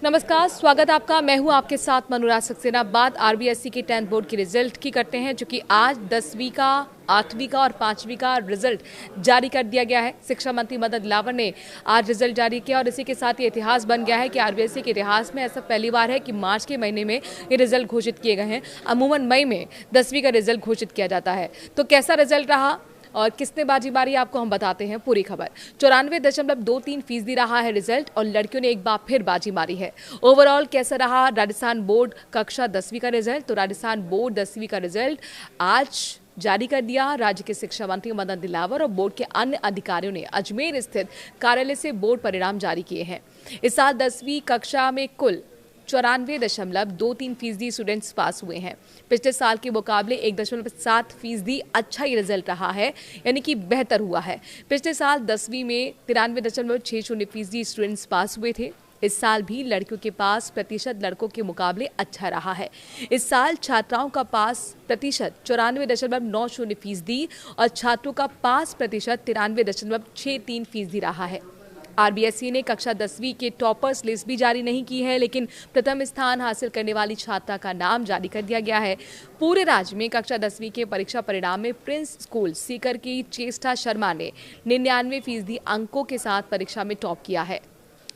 नमस्कार, स्वागत आपका। मैं हूं आपके साथ मनोराज सक्सेना। बात आरबीएसई के 10th बोर्ड के रिजल्ट की करते हैं, जो कि आज 10वीं का, 8वीं का और 5वीं का रिजल्ट जारी कर दिया गया है। शिक्षा मंत्री मदन दिलावर ने आज रिजल्ट जारी किया और इसी के साथ ये इतिहास बन गया है कि आरबीएसई के इतिहास में ऐसा पहली बार है कि मार्च के महीने में ये रिजल्ट घोषित किए गए हैं। अमूमन मई में 10वीं का रिजल्ट घोषित किया जाता है। तो कैसा रिजल्ट रहा और किसने बाजी मारी, आपको हम बताते हैं पूरी खबर। 94.23% रहा है रिजल्ट और लड़कियों ने एक बार फिर बाजी मारी है। ओवरऑल कैसा रहा राजस्थान बोर्ड कक्षा 10वीं का रिजल्ट? तो राजस्थान बोर्ड 10वीं का रिजल्ट आज जारी कर दिया। राज्य के शिक्षा मंत्री मदन दिलावर और बोर्ड के अन्य अधिकारियों ने अजमेर स्थित कार्यालय से बोर्ड परिणाम जारी किए हैं। इस साल 10वीं कक्षा में कुल 94.23% स्टूडेंट्स पास हुए हैं। पिछले साल के मुकाबले 1.7% अच्छा ही रिजल्ट रहा है, यानी कि बेहतर हुआ है। पिछले साल 10वीं में 93.60% स्टूडेंट्स पास हुए थे। इस साल भी लड़कियों के पास प्रतिशत लड़कों के मुकाबले अच्छा रहा है। इस साल छात्राओं का पास प्रतिशत 94.90% और छात्रों का पास प्रतिशत 93.63% रहा है। आरबीएसई ने कक्षा 10वीं के टॉपर्स लिस्ट भी जारी नहीं की है, लेकिन प्रथम स्थान हासिल करने वाली छात्रा का नाम जारी कर दिया गया है। पूरे राज्य में कक्षा 10वीं के परीक्षा परिणाम में प्रिंस स्कूल सीकर की चेष्टा शर्मा ने 99% अंकों के साथ परीक्षा में टॉप किया है।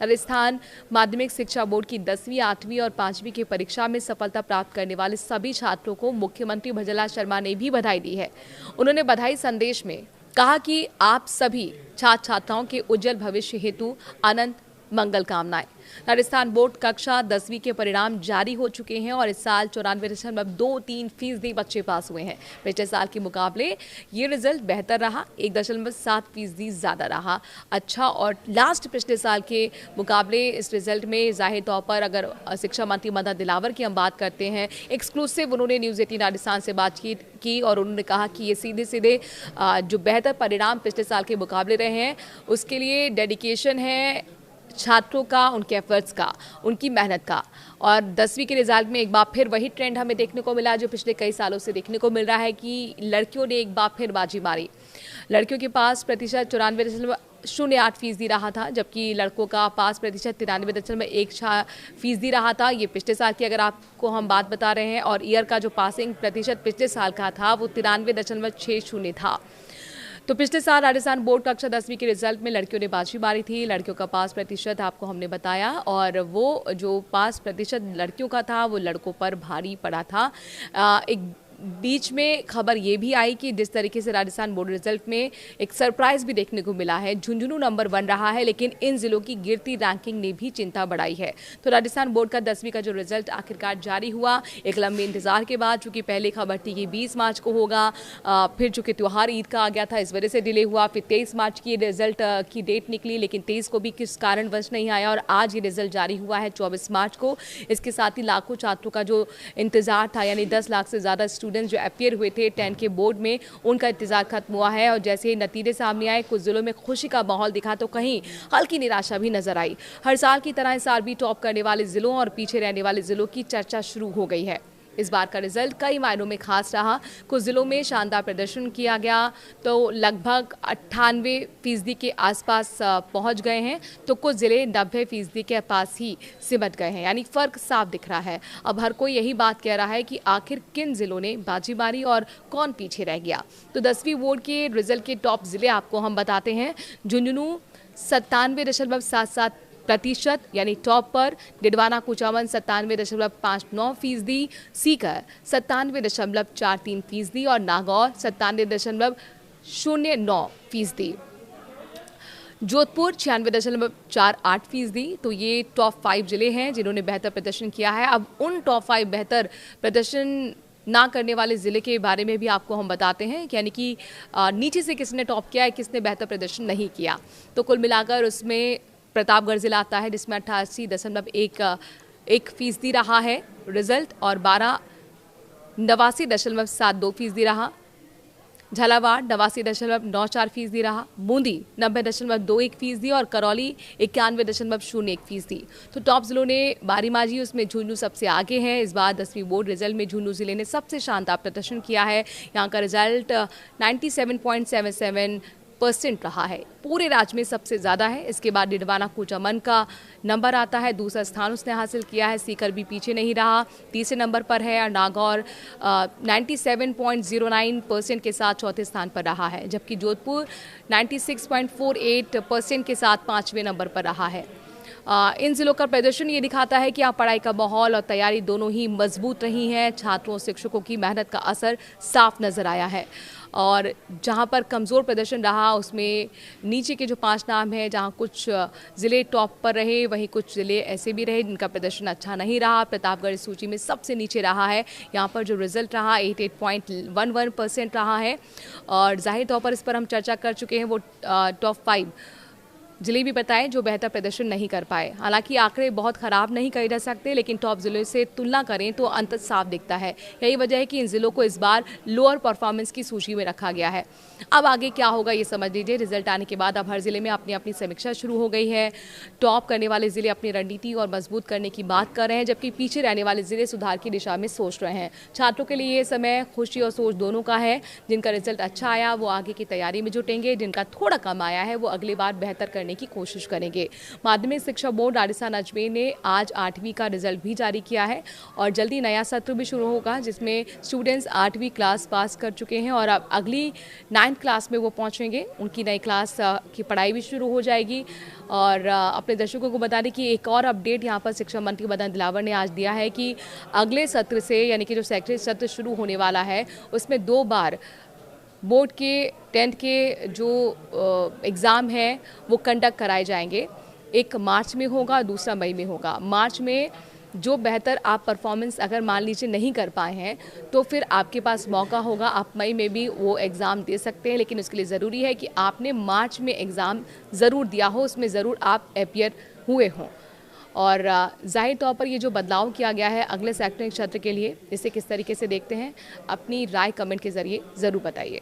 राजस्थान माध्यमिक शिक्षा बोर्ड की 10वीं, 8वीं और 5वीं की परीक्षा में सफलता प्राप्त करने वाले सभी छात्रों को मुख्यमंत्री भजनलाल शर्मा ने भी बधाई दी है। उन्होंने बधाई संदेश में कहा कि आप सभी छात्र छात्राओं के उज्जवल भविष्य हेतु अनंत मंगल कामनाएं। राजस्थान बोर्ड कक्षा 10वीं के परिणाम जारी हो चुके हैं और इस साल 94.23% बच्चे पास हुए हैं। पिछले साल के मुकाबले ये रिजल्ट बेहतर रहा, 1.7% ज्यादा रहा अच्छा। और लास्ट पिछले साल के मुकाबले इस रिजल्ट में जाहिर तौर पर अगर शिक्षा मंत्री मदन दिलावर की हम बात करते हैं, एक्सक्लूसिव उन्होंने न्यूज़ 18 राजस्थान से बातचीत की और उन्होंने कहा कि ये सीधे सीधे जो बेहतर परिणाम पिछले साल के मुकाबले रहे हैं उसके लिए डेडिकेशन है छात्रों का, उनके एफर्ट्स का, उनकी मेहनत का। और 10वीं के रिजल्ट में एक बार फिर वही ट्रेंड हमें देखने को मिला जो पिछले कई सालों से देखने को मिल रहा है कि लड़कियों ने एक बार फिर बाजी मारी। लड़कियों के पास प्रतिशत 94.08% रहा था, जबकि लड़कों का पास प्रतिशत 93.16% रहा था। ये पिछले साल की अगर आपको हम बात बता रहे हैं और ईयर का जो पासिंग प्रतिशत पिछले साल का था वो 93.60 था। तो पिछले साल राजस्थान बोर्ड कक्षा 10वीं के रिजल्ट में लड़कियों ने बाजी मारी थी। लड़कियों का पास प्रतिशत आपको हमने बताया और वो जो पास प्रतिशत लड़कियों का था वो लड़कों पर भारी पड़ा था। एक बीच में खबर ये भी आई कि जिस तरीके से राजस्थान बोर्ड रिजल्ट में एक सरप्राइज भी देखने को मिला है। झुंझुनू नंबर 1 रहा है, लेकिन इन जिलों की गिरती रैंकिंग ने भी चिंता बढ़ाई है। तो राजस्थान बोर्ड का 10वीं का जो रिजल्ट आखिरकार जारी हुआ एक लंबे इंतजार के बाद, चूंकि पहले खबर थी कि 20 मार्च को होगा, फिर चूंकि त्यौहार ईद का आ गया था इस वजह से डिले हुआ, फिर 23 मार्च की रिजल्ट की डेट निकली, लेकिन 23 को भी किस कारणवश नहीं आया और आज ये रिजल्ट जारी हुआ है 24 मार्च को। इसके साथ ही लाखों छात्रों का जो इंतजार था, यानी 10 लाख से ज्यादा स्टूडेंट्स जो अपियर हुए थे 10 के बोर्ड में, उनका इंतजार खत्म हुआ है। और जैसे ही नतीजे सामने आए, कुछ जिलों में खुशी का माहौल दिखा तो कहीं हल्की निराशा भी नजर आई। हर साल की तरह इस साल भी टॉप करने वाले जिलों और पीछे रहने वाले जिलों की चर्चा शुरू हो गई है। इस बार का रिजल्ट कई मायनों में खास रहा। कुछ जिलों में शानदार प्रदर्शन किया गया तो लगभग 98% के आसपास पहुंच गए हैं, तो कुछ जिले 90% के पास ही सिमट गए हैं, यानी फर्क साफ दिख रहा है। अब हर कोई यही बात कह रहा है कि आखिर किन जिलों ने बाजी मारी और कौन पीछे रह गया। तो 10वीं बोर्ड के रिजल्ट के टॉप जिले आपको हम बताते हैं। झुंझुनू 97.77% यानी टॉप पर, डिडवाना कुचामन 97.59%, सीकर 97.43% और नागौर 97.09%। जोधपुर 96.48%। तो ये टॉप 5 जिले हैं जिन्होंने बेहतर प्रदर्शन किया है। अब उन टॉप 5 बेहतर प्रदर्शन ना करने वाले ज़िले के बारे में भी आपको हम बताते हैं, यानी कि नीचे से किसने टॉप किया है, किसने बेहतर प्रदर्शन नहीं किया। तो कुल मिलाकर उसमें प्रतापगढ़ जिला आता है जिसमें 88.1% रहा है रिजल्ट और 12 89.72% रहा। झालावाड़ 89.94% रहा। बूंदी 90.21% और करौली 91.01%। तो टॉप जिलों ने बारी माजी, उसमें झुंझुनू सबसे आगे है। इस बार 10वीं बोर्ड रिजल्ट में झुंझुनू जिले ने सबसे शानदार प्रदर्शन किया है। यहाँ का रिजल्ट 97.77 % रहा है, पूरे राज्य में सबसे ज़्यादा है। इसके बाद डिडवाना कूचामन का नंबर आता है, दूसरा स्थान उसने हासिल किया है। सीकर भी पीछे नहीं रहा, तीसरे नंबर पर है। और नागौर 97.09% के साथ चौथे स्थान पर रहा है, जबकि जोधपुर 96.48% के साथ 5वें नंबर पर रहा है। इन जिलों का प्रदर्शन ये दिखाता है कि यहाँ पढ़ाई का माहौल और तैयारी दोनों ही मजबूत रही हैं। छात्रों और शिक्षकों की मेहनत का असर साफ नजर आया है। और जहाँ पर कमज़ोर प्रदर्शन रहा उसमें नीचे के जो 5 नाम हैं, जहाँ कुछ ज़िले टॉप पर रहे, वहीं कुछ ज़िले ऐसे भी रहे जिनका प्रदर्शन अच्छा नहीं रहा। प्रतापगढ़ इस सूची में सबसे नीचे रहा है। यहाँ पर जो रिजल्ट रहा 88.11% रहा है। और जाहिर तौर पर इस पर हम चर्चा कर चुके हैं, वो टॉप 5 जिले भी बताएं जो बेहतर प्रदर्शन नहीं कर पाए। हालांकि आंकड़े बहुत खराब नहीं कहे जा सकते, लेकिन टॉप जिलों से तुलना करें तो अंतर साफ दिखता है। यही वजह है कि इन जिलों को इस बार लोअर परफॉर्मेंस की सूची में रखा गया है। अब आगे क्या होगा ये समझ लीजिए। रिजल्ट आने के बाद अब हर जिले में अपनी अपनी समीक्षा शुरू हो गई है। टॉप करने वाले जिले अपनी रणनीति और मजबूत करने की बात कर रहे हैं, जबकि पीछे रहने वाले जिले सुधार की दिशा में सोच रहे हैं। छात्रों के लिए ये समय खुशी और सोच दोनों का है। जिनका रिजल्ट अच्छा आया वो आगे की तैयारी में जुटेंगे, जिनका थोड़ा कम आया है वो अगली बार बेहतर करने की कोशिश करेंगे। माध्यमिक शिक्षा बोर्ड राजस्थान अजमेर ने आज 8वीं का रिजल्ट भी जारी किया है और जल्दी नया सत्र भी शुरू होगा, जिसमें स्टूडेंट्स 8वीं क्लास पास कर चुके हैं और अब अगली 9th क्लास में वो पहुंचेंगे। उनकी नई क्लास की पढ़ाई भी शुरू हो जाएगी। और अपने दर्शकों को बता दें कि एक और अपडेट यहाँ पर शिक्षा मंत्री मदन दिलावर ने आज दिया है कि अगले सत्र से, यानी कि जो शैक्षणिक सत्र शुरू होने वाला है, उसमें 2 बार बोर्ड के 10th के जो एग्ज़ाम हैं वो कंडक्ट कराए जाएंगे। एक मार्च में होगा, दूसरा मई में होगा। मार्च में जो बेहतर आप परफॉर्मेंस अगर मान लीजिए नहीं कर पाए हैं तो फिर आपके पास मौका होगा, आप मई में भी वो एग्ज़ाम दे सकते हैं। लेकिन उसके लिए ज़रूरी है कि आपने मार्च में एग्ज़ाम ज़रूर दिया हो, उसमें ज़रूर आप अपीयर हुए हों। और जाहिर तौर पर ये जो बदलाव किया गया है अगले शैक्षणिक सत्र के लिए, इसे किस तरीके से देखते हैं, अपनी राय कमेंट के ज़रिए ज़रूर बताइए।